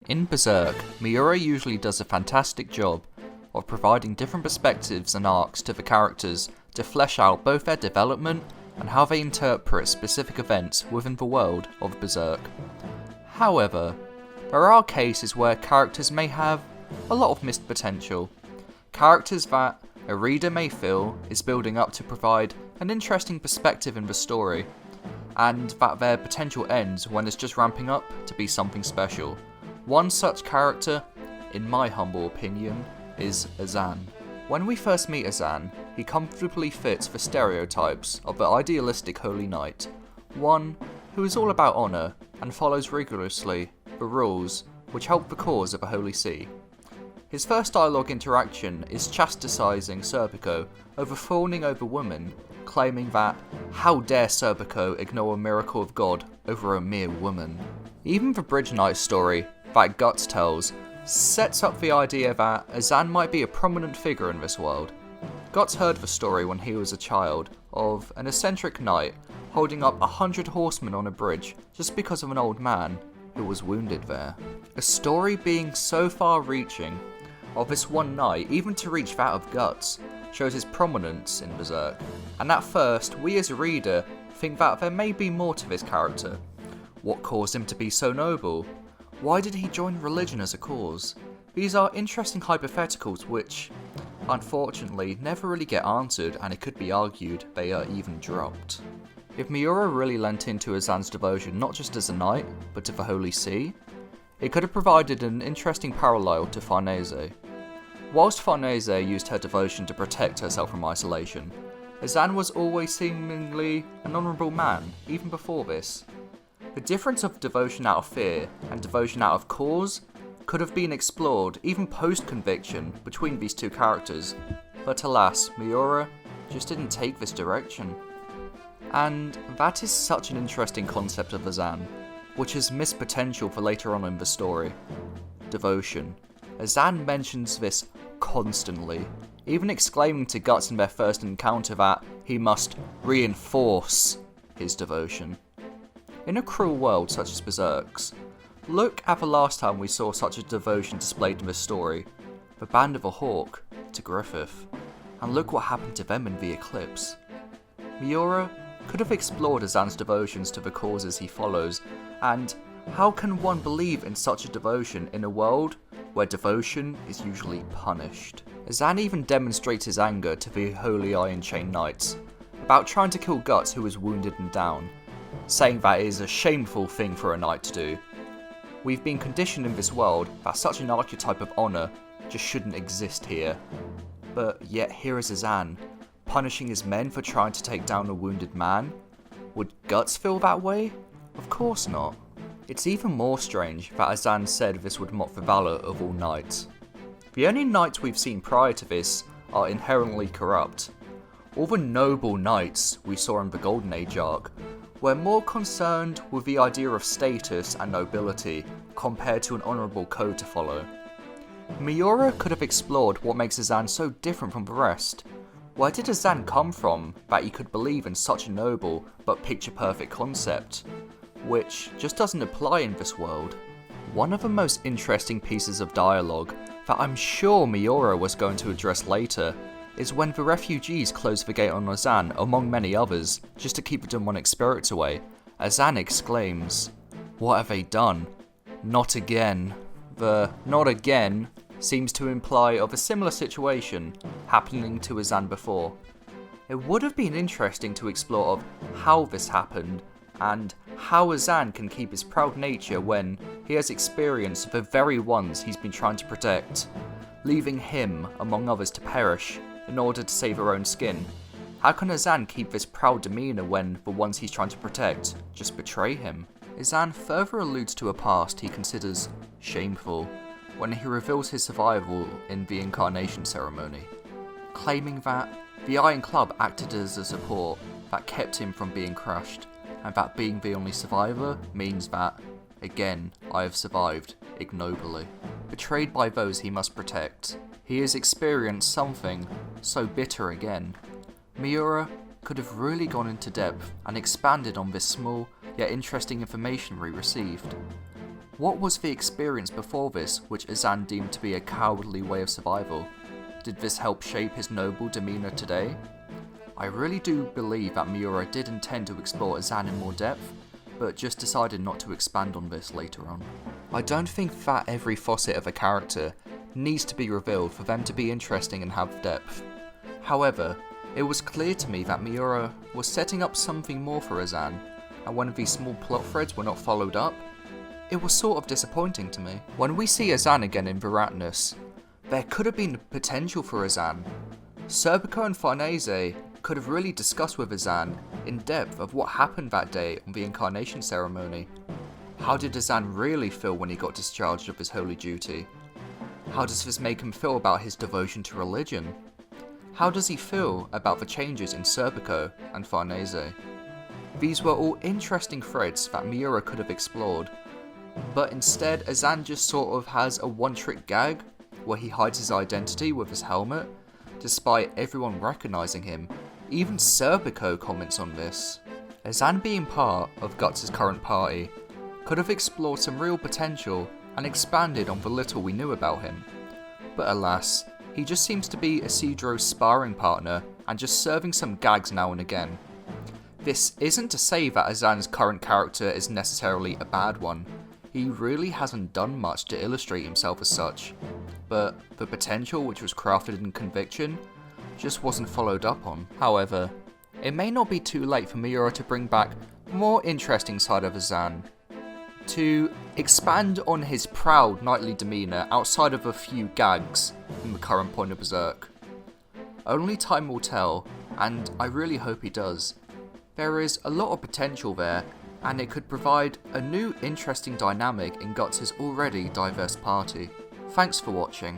In Berserk, Miura usually does a fantastic job of providing different perspectives and arcs to the characters to flesh out both their development and how they interpret specific events within the world of Berserk. However, there are cases where characters may have a lot of missed potential. Characters that a reader may feel is building up to provide an interesting perspective in the story, and that their potential ends when it's just ramping up to be something special. One such character, in my humble opinion, is Azan. When we first meet Azan, he comfortably fits the stereotypes of the idealistic holy knight, one who is all about honour and follows rigorously the rules which help the cause of the Holy See. His first dialogue interaction is chastising Serpico over fawning over women, claiming that how dare Serpico ignore a miracle of God over a mere woman. Even the Bridge Knight story that Guts tells sets up the idea that Azan might be a prominent figure in this world. Guts heard the story when he was a child of an eccentric knight holding up 100 horsemen on a bridge just because of an old man who was wounded there. A story being so far-reaching of this one knight, even to reach that of Guts, shows his prominence in Berserk, and at first we as a reader think that there may be more to this character. What caused him to be so noble? Why did he join religion as a cause? These are interesting hypotheticals which, unfortunately, never really get answered, and it could be argued they are even dropped. If Miura really lent into Azan's devotion not just as a knight, but to the Holy See, it could have provided an interesting parallel to Farnese. Whilst Farnese used her devotion to protect herself from isolation, Azan was always seemingly an honourable man, even before this. The difference of devotion out of fear and devotion out of cause could have been explored even post-conviction between these two characters, but alas, Miura just didn't take this direction. And that is such an interesting concept of Azan, which has missed potential for later on in the story. Devotion. Azan mentions this constantly, even exclaiming to Guts in their first encounter that he must reinforce his devotion. In a cruel world such as Berserk's, look at the last time we saw such a devotion displayed in this story, the Band of a Hawk to Griffith, and look what happened to them in the Eclipse. Miura could have explored Azan's devotions to the causes he follows, and how can one believe in such a devotion in a world where devotion is usually punished? Azan even demonstrates his anger to the Holy Iron Chain Knights about trying to kill Guts, who is wounded and down, saying that it is a shameful thing for a knight to do. We've been conditioned in this world that such an archetype of honour just shouldn't exist here, but yet here is Azan, punishing his men for trying to take down a wounded man. Would Guts feel that way? Of course not. It's even more strange that Azan said this would mock the valour of all knights. The only knights we've seen prior to this are inherently corrupt. All the noble knights we saw in the Golden Age arc were more concerned with the idea of status and nobility compared to an honourable code to follow. Miura could have explored what makes Azan so different from the rest. Where did Azan come from that he could believe in such a noble but picture-perfect concept, which just doesn't apply in this world? One of the most interesting pieces of dialogue that I'm sure Miura was going to address later is when the refugees close the gate on Azan, among many others, just to keep the demonic spirits away. Azan exclaims, "What have they done? Not again." The "not again" seems to imply of a similar situation happening to Azan before. It would have been interesting to explore of how this happened, and how Azan can keep his proud nature when he has experienced the very ones he's been trying to protect, leaving him, among others, to perish in order to save her own skin. How can Azan keep this proud demeanour when the ones he's trying to protect just betray him? Azan further alludes to a past he considers shameful when he reveals his survival in the incarnation ceremony, claiming that the Iron Club acted as a support that kept him from being crushed, and that being the only survivor means that, again, I have survived ignobly. Betrayed by those he must protect, he has experienced something so bitter again. Miura could have really gone into depth and expanded on this small yet interesting information we received. What was the experience before this which Azan deemed to be a cowardly way of survival? Did this help shape his noble demeanour today? I really do believe that Miura did intend to explore Azan in more depth, but just decided not to expand on this later on. I don't think that every facet of a character needs to be revealed for them to be interesting and have depth. However, it was clear to me that Miura was setting up something more for Azan, and when these small plot threads were not followed up, it was sort of disappointing to me. When we see Azan again in Varatnus, there could have been potential for Azan. Serpico and Farnese could have really discussed with Azan in depth of what happened that day on the incarnation ceremony. How did Azan really feel when he got discharged of his holy duty? How does this make him feel about his devotion to religion? How does he feel about the changes in Serpico and Farnese? These were all interesting threads that Miura could have explored, but instead Azan just sort of has a one-trick gag where he hides his identity with his helmet, despite everyone recognising him. Even Serpico comments on this. Azan being part of Guts' current party could have explored some real potential and expanded on the little we knew about him. But alas, he just seems to be Isidro's sparring partner and just serving some gags now and again. This isn't to say that Azan's current character is necessarily a bad one. He really hasn't done much to illustrate himself as such, but the potential which was crafted in Conviction just wasn't followed up on. However, it may not be too late for Miura to bring back a more interesting side of Azan, to expand on his proud knightly demeanour outside of a few gags in the current point of Berserk. Only time will tell, and I really hope he does. There is a lot of potential there, and it could provide a new interesting dynamic in Guts' already diverse party. Thanks for watching.